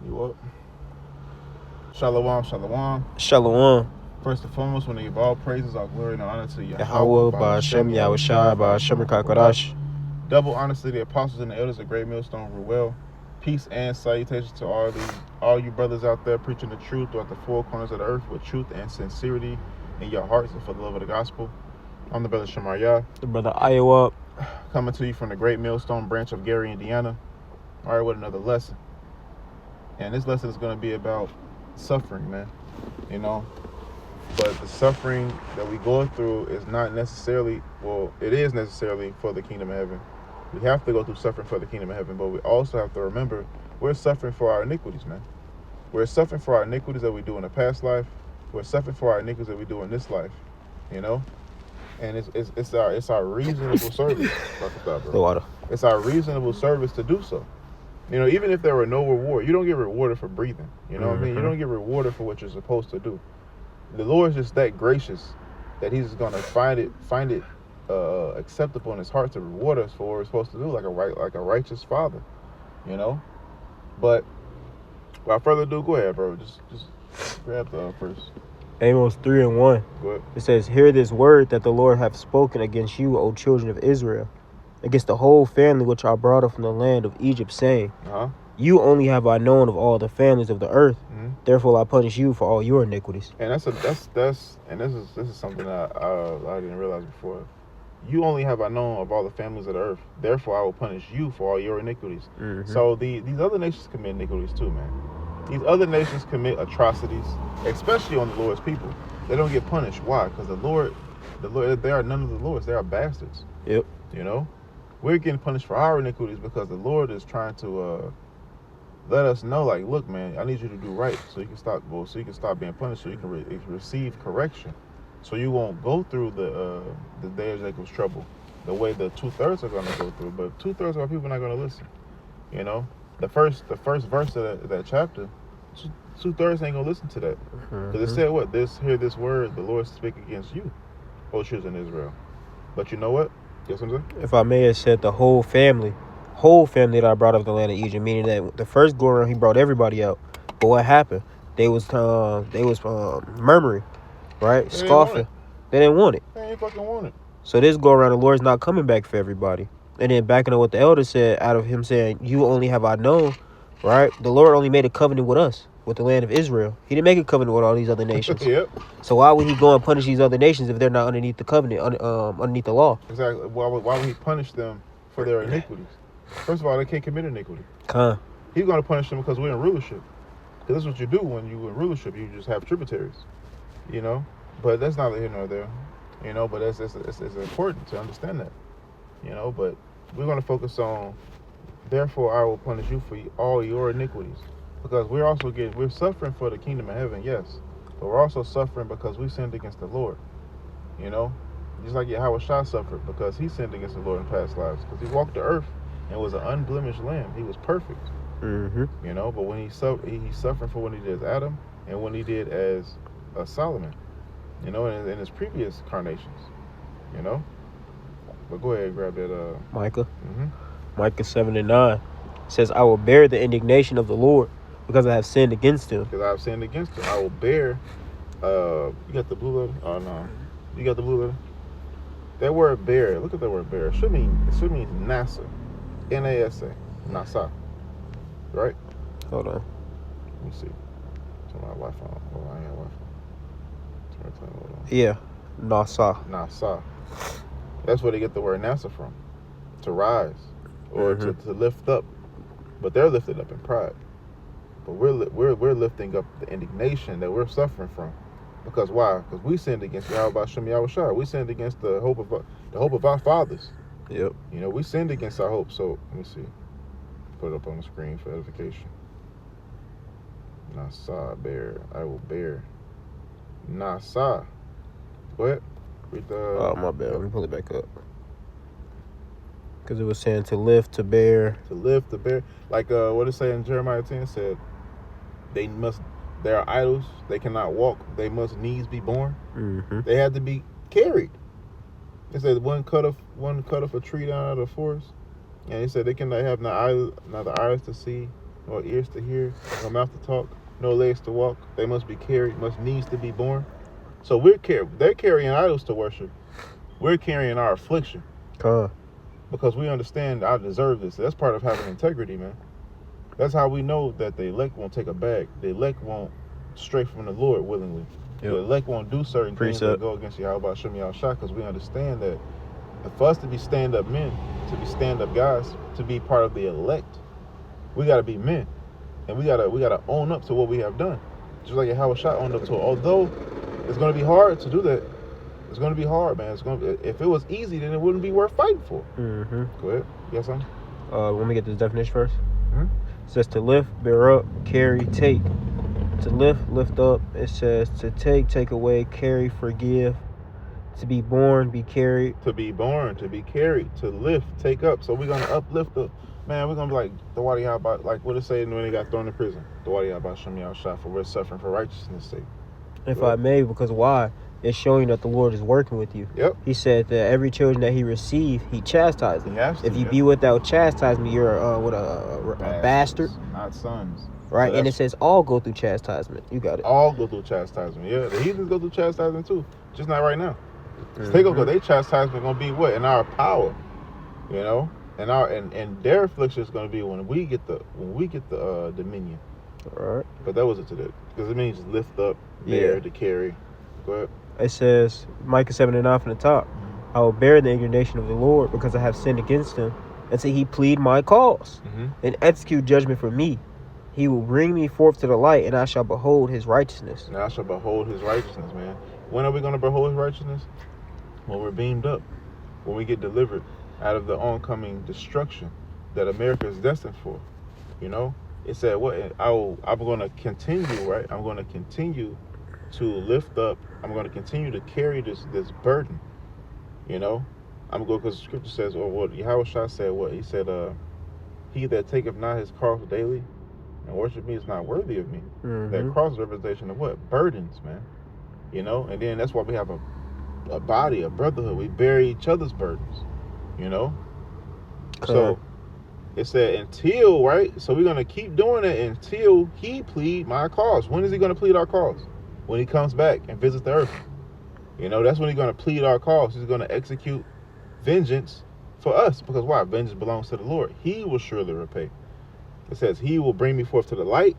You up? Shalom, shalom. Shalom. First and foremost, when they give all praises, all glory, and honor to Yahweh, Ba'Shem, Yahushai, Ba'Shem, Kakodash. Double honors to the apostles and the elders of Great Millstone rule well. Peace and salutations to all you brothers out there preaching the truth throughout the four corners of the earth with truth and sincerity in your hearts and for the love of the gospel. I'm the brother Shemariah. The brother Iowa. Coming to you from the Great Millstone branch of Gary, Indiana. All right, with another lesson. And this lesson is going to be about suffering, man. You know, but the suffering that we go through is not necessarily, well, it is necessarily for the kingdom of heaven. We have to go through suffering for the kingdom of heaven, but we also have to remember we're suffering for our iniquities, man. We're suffering for our iniquities that we do in the past life. We're suffering for our iniquities that we do in this life, you know. And it's our reasonable service. The water. It's our reasonable service to do so. You know, even if there were no reward, you don't get rewarded for breathing. You know what I mean? You don't get rewarded for what you're supposed to do. The Lord is just that gracious that He's going to find it acceptable in His heart to reward us for what we're supposed to do, like a righteous Father. You know. But without further ado, go ahead, bro. Just grab the first. Amos 3:1. Go ahead. It says, "Hear this word that the Lord hath spoken against you, O children of Israel, against the whole family which I brought up from the land of Egypt, saying, You only have I known of all the families of the earth. Therefore I punish you for all your iniquities." And this is something that I didn't realize before. You only have I known of all the families of the earth. Therefore I will punish you for all your iniquities. So these other nations commit iniquities too, man. These other nations commit atrocities, especially on the Lord's people. They don't get punished. Why? Because the Lord, they are none of the Lord's. They are bastards. Yep. You know, we're getting punished for our iniquities because the Lord is trying to let us know, like, look, man, I need you to do right, so you can stop. Well, so you can stop being punished, so you can receive correction, so you won't go through the day of Jacob's trouble the way the 2/3 are going to go through. But 2/3 of our people are not going to listen. You know, the first verse of that chapter, 2/3 ain't gonna listen to that, because it said what? Hear this word, the Lord speak against you, O children of Israel. But you know what? Guess what I'm saying? If I may have said the whole family that I brought up the land of Egypt, meaning that the first go around He brought everybody out. But what happened? They was murmuring, right? Scoffing. They didn't want it. They ain't fucking want it. So this go around, the Lord's not coming back for everybody. And then backing up what the elder said, out of him saying, "You only have I known," right? The Lord only made a covenant with us, with the land of Israel. He didn't make a covenant with all these other nations. Yep. So why would He go and punish these other nations if they're not underneath the covenant, underneath the law? Exactly. Why would He punish them for their iniquities? First of all, they can't commit iniquity. He's going to punish them because we're in rulership. Because that's what you do when you're in rulership. You just have tributaries, you know. But that's not here nor there, you know. But it's important to understand that, you know. But we're going to focus on, therefore I will punish you for all your iniquities, because we're suffering for the kingdom of heaven, yes, but we're also suffering because we sinned against the Lord, you know. Just like Yahushua suffered because he sinned against the Lord in past lives, because he walked the earth and was an unblemished lamb. He was perfect, you know. But when he suffered for what he did as Adam and when he did as Solomon, you know, in his previous carnations, you know. But go ahead and grab that. Micah. Micah 7:9 says, "I will bear the indignation of the Lord because I have sinned against Him." Because I have sinned against Him, I will bear. You got the blue letter? Oh no, you got the blue letter. That word "bear," look at that word "bear." It should mean NASA, NASA, NASA, right? Hold on. Let me see. Turn my Wi-Fi on. Oh, I ain't have Wi-Fi. Hold on. Yeah, NASA. NASA. That's where they get the word NASA from. To rise, or to lift up. But they're lifted up in pride. But we're lifting up the indignation that we're suffering from. Because why? Because we sinned against Yahushua. We sinned against the hope of our fathers. Yep. You know, we sinned against our hope. So let me see. Put it up on the screen for edification. Nasa, bear. I will bear. Nasa. Go ahead. Read the. Oh, my bad. Let me pull it back up. Because it was saying to lift, to bear. To lift, to bear. Like what it say in Jeremiah 10 said, they are idols, they cannot walk, they must needs be born. They had to be carried. It said one cut off a tree down out of the forest, and he said they cannot have neither eyes to see, nor ears to hear, no mouth to talk, no legs to walk. They must be carried, must needs to be born. So they're carrying idols to worship. We're carrying our affliction. Because we understand I deserve this. That's part of having integrity, man. That's how we know that the elect won't take a bag. The elect won't stray from the Lord willingly. Yep. The elect won't do certain things that go against Yahweh Shem Yahushua, because we understand that for us to be stand-up men, to be stand-up guys, to be part of the elect, we got to be men. And we gotta own up to what we have done. Just like Yahushua owned up to it. Although it's going to be hard to do that. It's going to be hard, man. If it was easy, then it wouldn't be worth fighting for. Mm-hmm. Go ahead. You got something? Let me get this definition first. Mm-hmm. It says to lift, bear up, carry, take. To lift up. It says to take away, carry, forgive. To be born, be carried. To be born, to be carried. To lift, take up. So we're going to uplift the... Man, we're going to be like the Wadi Yahba, like what it say when they got thrown in prison. The Wadi Yahba Shem Yahushua, for we're suffering for righteousness' sake. If I may, because why? It's showing that the Lord is working with you. Yep. He said that every children that he received, he chastised them. He has to, if you be without chastisement, you're a bastard. Not sons. Right, so and it says all go through chastisement. You got it. All go through chastisement. Yeah, the heathens go through chastisement too. Just not right now. Take over, they chastisement gonna be what? In our power. You know? And their affliction is gonna be when we get the dominion. All right. But that wasn't today. Because it means lift up, bear, to carry. Go ahead. It says, Micah 7:9 from the top, I will bear the indignation of the Lord because I have sinned against him, until he plead my cause and execute judgment for me. He will bring me forth to the light, and I shall behold his righteousness. And I shall behold his righteousness, man. When are we going to behold his righteousness? When we're beamed up. When we get delivered out of the oncoming destruction that America is destined for. You know? It said, I'm going to continue, right? I'm going to continue to lift up. I'm going to continue to carry this burden. You know? Because the scripture says, or what Yahushua said, what? He said, he that taketh not his cross daily and worship me is not worthy of me. That cross representation of what? Burdens, man. You know? And then that's why we have a body, a brotherhood. We bear each other's burdens. You know? So it said until, right? So we're going to keep doing it until he plead my cause. When is he going to plead our cause? When he comes back and visits the earth. You know, that's when he's going to plead our cause. He's going to execute vengeance for us. Because why? Vengeance belongs to the Lord. He will surely repay. It says he will bring me forth to the light,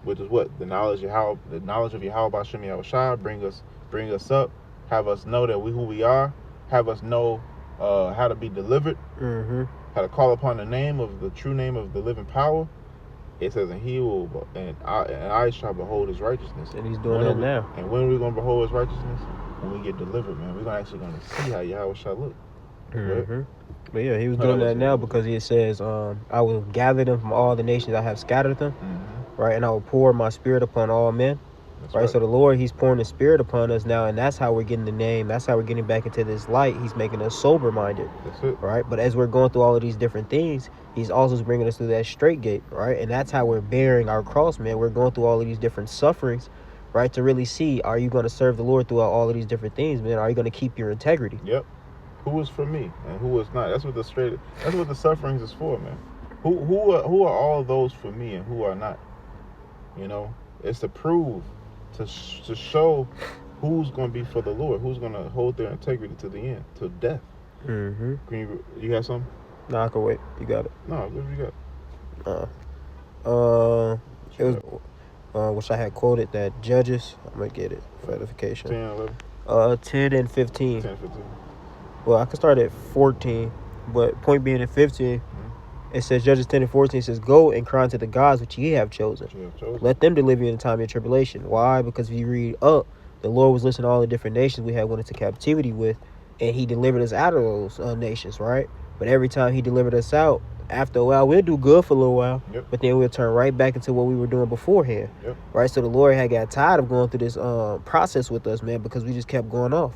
which is what? The knowledge of Yahweh B'Shem Yahushua, bring us up, have us know that who we are, have us know how to be delivered, how to call upon the true name of the living power. It says, and he will, and I shall behold his righteousness. And he's doing that now. And when are we going to behold his righteousness? When we get delivered, man. We're actually going to see how Yahweh shall look. Right? But yeah, he was doing that now because he says, I will gather them from all the nations I have scattered them, right? And I will pour my spirit upon all men. That's right. So the Lord, he's pouring his spirit upon us now, and that's how we're getting the name. That's how we're getting back into this light. He's making us sober-minded. That's it. Right? But as we're going through all of these different things, he's also bringing us through that straight gate, right? And that's how we're bearing our cross, man. We're going through all of these different sufferings, right? To really see, are you going to serve the Lord throughout all of these different things, man? Are you going to keep your integrity? Yep. Who is for me and who is not? That's what the sufferings is for, man. Who are all those for me and who are not? You know, it's to prove, to show who's going to be for the Lord, who's going to hold their integrity to the end, to death. You have something? No, I can wait. You got it. No, what do you got? It was which I had quoted that Judges. I'm gonna get it for edification. 10, 11. 10 and 15. 10, 15. Well, I could start at 14, but point being at 15, it says, Judges 10 and 14 says, go and cry unto the gods which ye have chosen. Let them deliver you in the time of your tribulation. Why? Because if you read up, the Lord was listening to all the different nations we had went into captivity with, and he delivered us out of those nations, right? But every time he delivered us out, after a while, we'll do good for a little while, but then we'll turn right back into what we were doing beforehand, right? So the Lord had got tired of going through this process with us, man, because we just kept going off.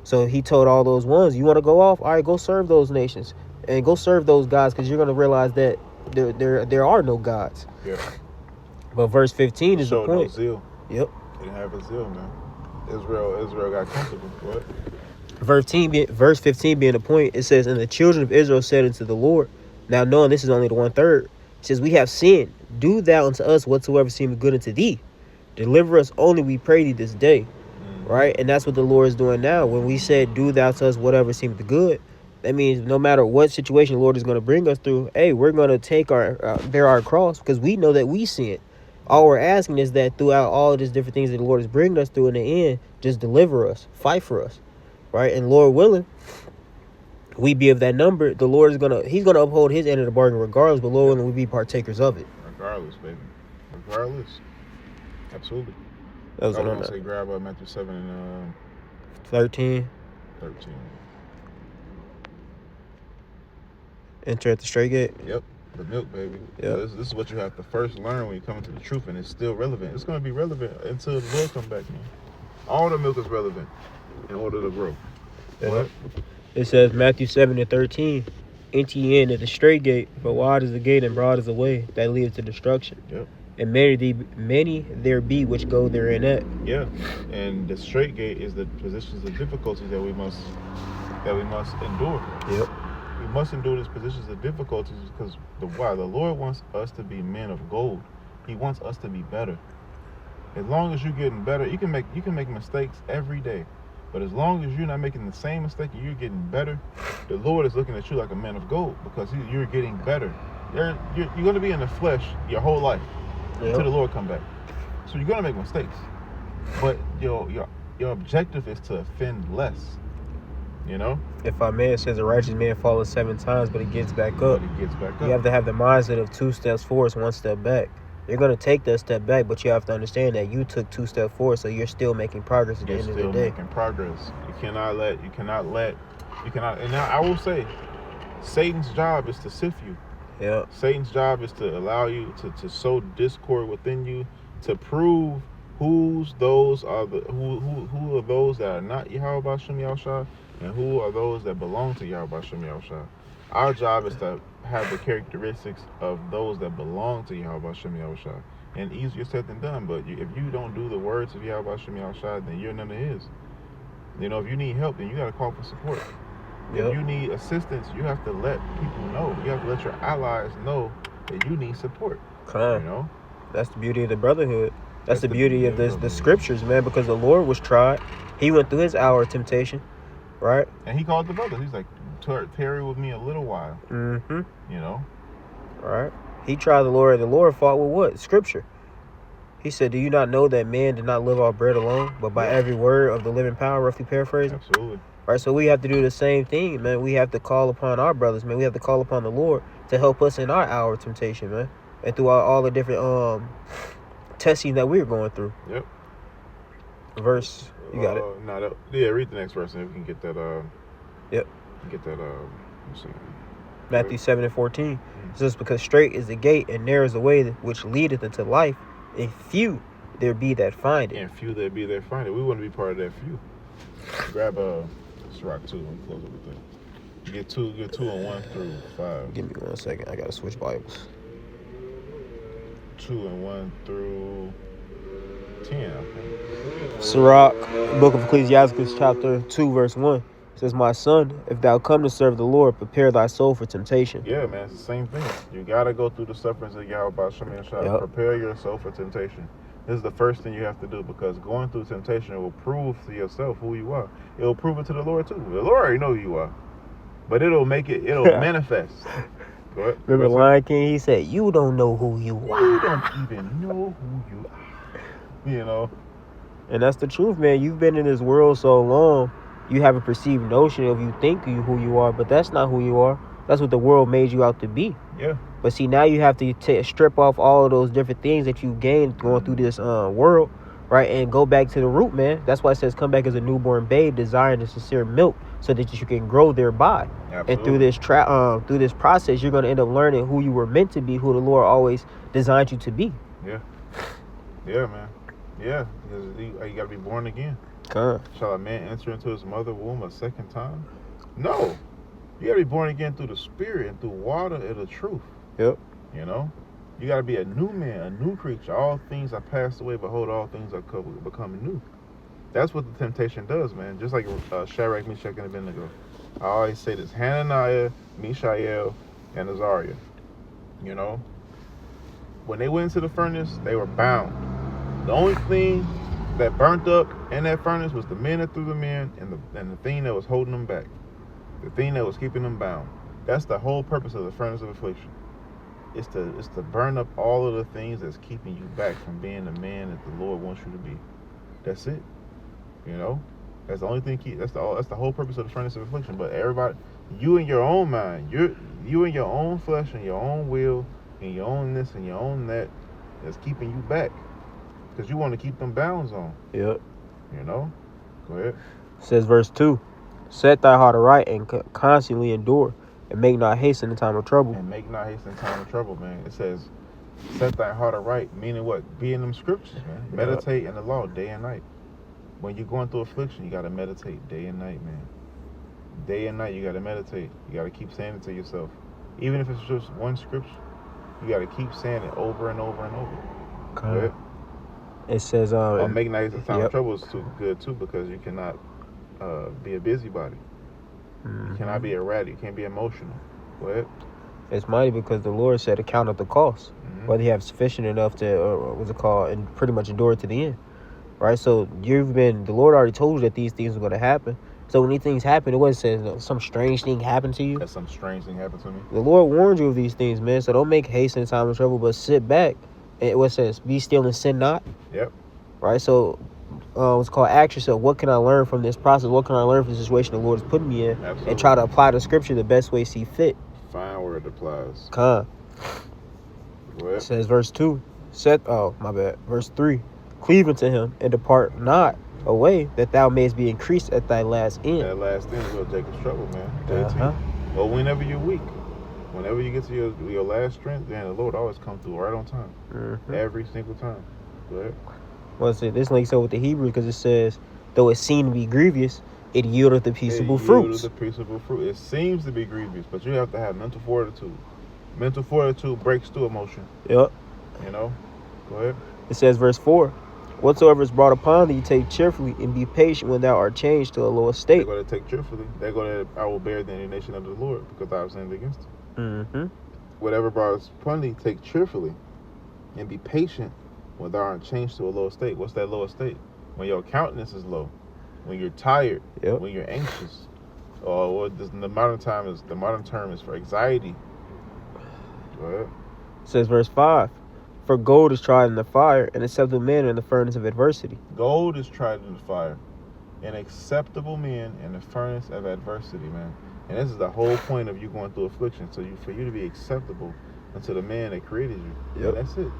So he told all those ones, you want to go off? All right, go serve those nations and go serve those gods, because you're going to realize that there are no gods. But verse 15 is the point. No zeal. They didn't have a zeal, man. Israel got comfortable. What? Verse 15 being the point, it says, and the children of Israel said unto the Lord, now knowing this is only the 1/3, It says, we have sinned. Do thou unto us whatsoever seemeth good unto thee. Deliver us only, we pray thee, this day. Right? And that's what the Lord is doing now. When we said, do thou to us whatever seemeth good, that means no matter what situation the Lord is going to bring us through, hey, we're going to take bear our cross, because we know that we sinned. All we're asking is that throughout all of these different things that the Lord is bringing us through, in the end, just deliver us, fight for us, right? And Lord willing, we be of that number. The Lord is he's gonna uphold his end of the bargain regardless, but Lord willing, we be partakers of it. Regardless, baby. Regardless. Absolutely. That was I was going to say grab Matthew 7 and 13. Enter at the straight gate. Yep. The milk, baby. Yep. This is what you have to first learn when you come into the truth, and it's still relevant. It's going to be relevant until the Lord comes back, man. All the milk is relevant in order to grow. What? It says Matthew 7 and 13. Enter ye in at the straight gate, but wide is the gate and broad is the way that leads to destruction. Yep. And many there be which go therein at. Yeah. And the straight gate is the positions of difficulties that we must endure. Yep. We must endure these positions of difficulties because the Lord wants us to be men of gold. He wants us to be better. As long as you're getting better, you can make mistakes every day. But as long as you're not making the same mistake and you're getting better, the Lord is looking at you like a man of gold because you're getting better. You're going to be in the flesh your whole life until the Lord come back. So you're going to make mistakes. But your objective is to offend less. You know? If I may, it says a righteous man falls 7 times, but he gets back up. You have to have the mindset of 2 steps forward, 1 step back. You're going to take that step back, but you have to understand that you took 2 steps forward, so you're still making progress at the end of the day. You're still making progress. You cannot let, and now I will say, Satan's job is to sift you. Yeah. Satan's job is to allow you to sow discord within you, to prove who are those that are not Yahweh B'Shem Yahushua, and who are those that belong to Yahweh B'Shem Yahushua. Our job is to have the characteristics of those that belong to Yahweh B'Shem Yahushua. And easier said than done, but if you don't do the words of Yahweh B'Shem Yahushua, then you're none of his. You know, if you need help, then you got to call for support. Yep. If you need assistance, you have to let people know. You have to let your allies know that you need support. You know? That's the beauty of the brotherhood. That's the beauty of the scriptures, man, because the Lord was tried. He went through his hour of temptation, right? And he called the brothers. He's like, tarry with me a little while. Mm-hmm. You know? Right. He tried the Lord. The Lord fought with what? Scripture. He said, do you not know that man did not live off bread alone, but by every word of the living power, roughly paraphrasing? Absolutely. Right, so we have to do the same thing, man. We have to call upon our brothers, man. We have to call upon the Lord to help us in our hour of temptation, man. And through all the different testing that we're going through. Yep. Verse, you got it. Read the next verse and we can get that. Yep. Get that. Matthew 7 and 14. It says, because straight is the gate and narrow is the way which leadeth into life, and few there be that find it. And few there be that find it. We want to be part of that few. Grab Rock 2 and close it with that. Get two on 1 through 5. Give me 1 second. I gotta switch Bibles. 2 and 1 through 10, I think. Sirach, Book of Ecclesiastes, chapter 2, verse 1. It says, my son, if thou come to serve the Lord, prepare thy soul for temptation. Yeah, man, it's the same thing. You gotta go through the sufferings of Yahweh B'Shem Yahushua. Yep. Prepare your soul for temptation. This is the first thing you have to do, because going through temptation will prove to yourself who you are. It will prove it to the Lord too. The Lord already know who you are, but it'll manifest. Remember Lion King? He said, "You don't know who you are. You don't even know who you are." You know, and that's the truth, man. You've been in this world so long, you have a perceived notion of you think who you are, but that's not who you are. That's what the world made you out to be. Yeah. But see, now you have to strip off all of those different things that you gained going through this world, right? And go back to the root, man. That's why it says, come back as a newborn babe, desiring the sincere milk, so that you can grow thereby. Absolutely. And through this process, you're going to end up learning who you were meant to be, who the Lord always designed you to be. Yeah. Yeah, man. Yeah. You got to be born again. Shall a man enter into his mother's womb a second time? No. You got to be born again through the Spirit and through water and the truth. Yep. You know, you got to be a new man, a new creature. All things are passed away, behold, all things are becoming new. That's what the temptation does, man. Just like Shadrach, Meshach, and Abednego. I always say this: Hananiah, Mishael, and Azariah. You know, when they went into the furnace, they were bound. The only thing that burnt up in that furnace was the men that threw them in, and the thing that was holding them back, the thing that was keeping them bound. That's the whole purpose of the furnace of affliction. It's to burn up all of the things that's keeping you back from being the man that the Lord wants you to be. That's it. You know, that's the only thing. That's the whole purpose of the furnace of affliction. But everybody, you in your own mind, you in your own flesh and your own will and your own this and your own that, that's keeping you back because you want to keep them bounds on. Yep. You know. Go ahead. Says verse 2, set thy heart aright and constantly endure, and make not haste in the time of trouble. And make not haste in time of trouble, man. It says, set thy heart aright, meaning what? Be in them scriptures, man. Yep. Meditate in the law day and night. When you're going through affliction, you got to meditate day and night, man. Day and night, you got to meditate. You got to keep saying it to yourself. Even if it's just one scripture, you got to keep saying it over and over and over. Okay. It says, make not haste in time of trouble is too good, too, because you cannot be a busybody. You cannot be erratic. You can't be emotional. Go ahead. It's mighty because the Lord said to count up the cost, whether you have sufficient enough to, and pretty much endure it to the end. Right? So the Lord already told you that these things are going to happen. So when these things happen, it wasn't saying some strange thing happened to you. That some strange thing happened to me. The Lord warned you of these things, man. So don't make haste in time of trouble, but sit back. And what says, be still and sin not. Yep. Right? So it's called ask yourself, what can I learn from this process? What can I learn from the situation the Lord is putting me in? Absolutely. And try to apply the scripture the best way see fit. Fine word applies. It says verse 2, verse 3, cleave unto him and depart not away, that thou mayest be increased at thy last end. That last end is Jacob's trouble, man. Or whenever you're weak, whenever you get to your last strength, then the Lord always comes through right on time. Every single time. Go ahead. Well, this links up with the Hebrew because it says, though it seemed to be grievous, it yielded the peaceable fruits. It seems to be grievous, but you have to have mental fortitude. Mental fortitude breaks through emotion. Yep. You know? Go ahead. It says, verse 4, whatsoever is brought upon thee, take cheerfully, and be patient when thou art changed to a lower state. They're going to take cheerfully. They're going to, I will bear the indignation of the Lord, because I have sinned against him. Whatever brought upon thee, take cheerfully, and be patient when thou art changed to a lower state. What's that lower state? When your countenance is low, when you're tired, when you're anxious, or what the modern term is for anxiety. Go ahead. It says verse 5, for gold is tried in the fire, and acceptable men in the furnace of adversity. Gold is tried in the fire, and acceptable men in the furnace of adversity, man. And this is the whole point of you going through affliction, for you to be acceptable unto the man that created you. Yep. And that's it.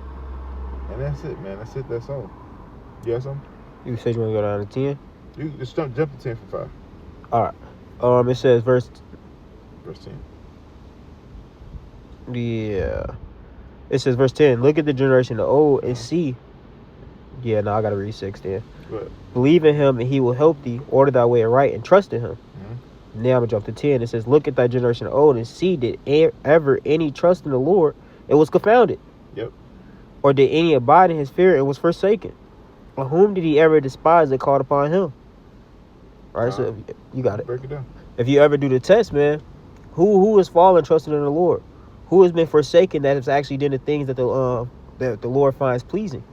And that's it, man. That's it. That's all. You have something? You said you want to go down to 10? You just jump to 10 from 5. All right. It says verse 10. Yeah. It says verse 10, look at the generation of old and see. Yeah, no, I got to read 6 then. Believe in him and he will help thee. Order thy way aright and trust in him. Now I'm going to jump to 10. It says, look at thy generation of old and see, did ever any trust in the Lord and was confounded? Yep. Or did any abide in his fear and was forsaken? Or whom did he ever despise that called upon him? Right, so you got it. Break it down. If you ever do the test, man, who has fallen trusting in the Lord? Who has been forsaken that has actually done the things that the Lord finds pleasing?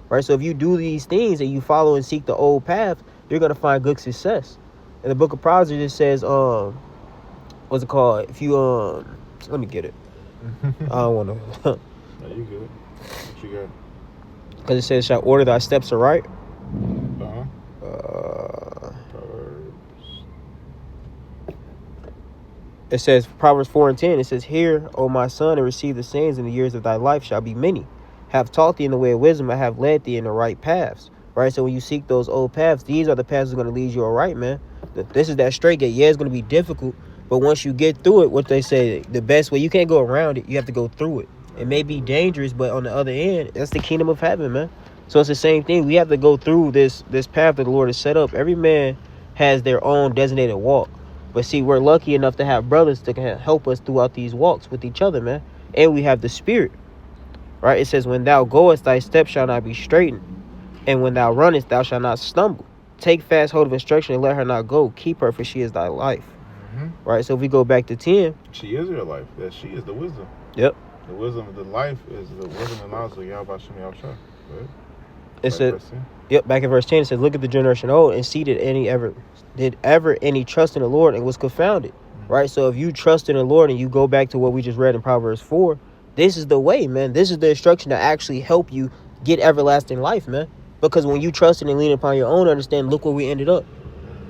Right, so if you do these things and you follow and seek the old path, you're going to find good success. In the book of Proverbs, it just says, what's it called? If you, let me get it. I don't want to. No, you good. What you got? Because it says, shall order thy steps aright. It says, Proverbs 4:10, it says, hear, O my son, and receive the sayings, and the years of thy life shall be many. Have taught thee in the way of wisdom, I have led thee in the right paths. Right, so when you seek those old paths, these are the paths that are going to lead you all right, man. This is that straight gate. Yeah, it's going to be difficult, but once you get through it, what they say, the best way, you can't go around it, you have to go through it. It may be dangerous, but on the other end, that's the kingdom of heaven, man. So it's the same thing. We have to go through this path that the Lord has set up. Every man has their own designated walk. But see, we're lucky enough to have brothers that can help us throughout these walks with each other, man. And we have the Spirit. Right? It says, when thou goest, thy steps shall not be straightened. And when thou runnest, thou shalt not stumble. Take fast hold of instruction and let her not go. Keep her, for she is thy life. Right? So if we go back to 10. She is your life. That she is the wisdom. Yep. The wisdom of the life is the wisdom and knowledge of Yahweh Shem Yahushua. It said, yep, back in verse 10, it says, look at the generation old and see did ever any trust in the Lord and was confounded. Right? So if you trust in the Lord and you go back to what we just read in Proverbs 4, this is the way, man. This is the instruction to actually help you get everlasting life, man. Because when you trust and lean upon your own understanding, look where we ended up.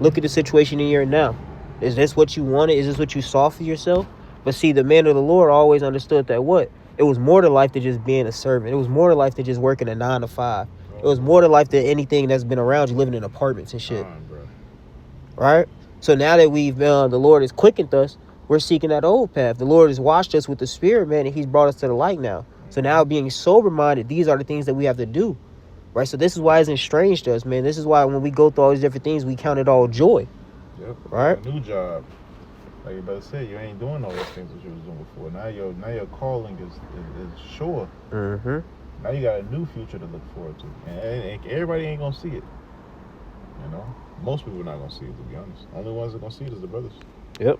Look at the situation you're in now. Is this what you wanted? Is this what you saw for yourself? But see, the man of the Lord always understood that what? It was more to life than just being a servant. It was more to life than just working a 9 to 5. It was more to life than anything that's been around you living in apartments and shit. Right? So now that we've the Lord has quickened us, we're seeking that old path. The Lord has washed us with the Spirit, man, and he's brought us to the light now. So now being sober-minded, these are the things that we have to do. Right? So this is why it's isn't strange to us, man. This is why when we go through all these different things, we count it all joy. Yep. Right? A new job. Like your brother said, you ain't doing all those things that you was doing before. Now your calling is sure. Mm-hmm. Now you got a new future to look forward to. And everybody ain't gonna see it. You know? Most people are not gonna see it, to be honest. Only ones that gonna see it is the brothers. Yep.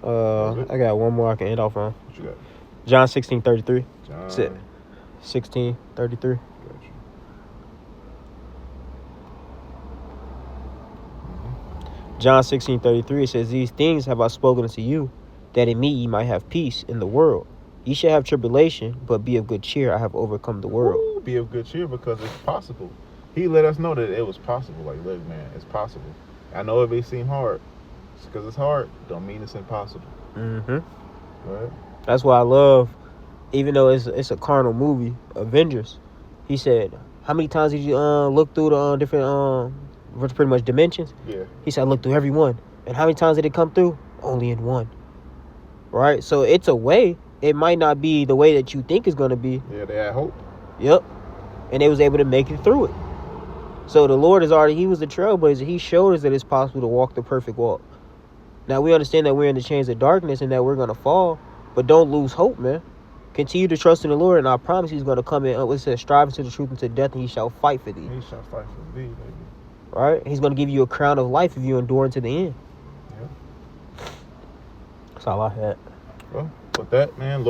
I got one more I can end off on. What you got? John 16:33. John 16:33. Gotcha. John 16:33, it says, these things have I spoken unto you, that in me ye might have peace in the world. Ye shall have tribulation, but be of good cheer. I have overcome the world. Ooh, be of good cheer because it's possible. He let us know that it was possible. Like, look, man, it's possible. I know it may seem hard. Because it's hard, don't mean it's impossible. Mm-hmm. Right? That's why I love, even though it's a carnal movie, Avengers. He said, how many times did you look through the different pretty much dimensions? Yeah. He said, I looked through every one. And how many times did it come through? Only in one. Right? So it's a way. It might not be the way that you think it's going to be. Yeah, they had hope. Yep. And they was able to make it through it. So the Lord he was the trailblazer. He showed us that it's possible to walk the perfect walk. Now we understand that we're in the chains of darkness and that we're going to fall. But don't lose hope, man. Continue to trust in the Lord, and I promise he's going to come in. It says, striving to the truth and to death, and he shall fight for thee. He shall fight for thee, baby. Right? He's going to give you a crown of life if you endure unto the end. Yeah. That's all I had. Well, with that, man.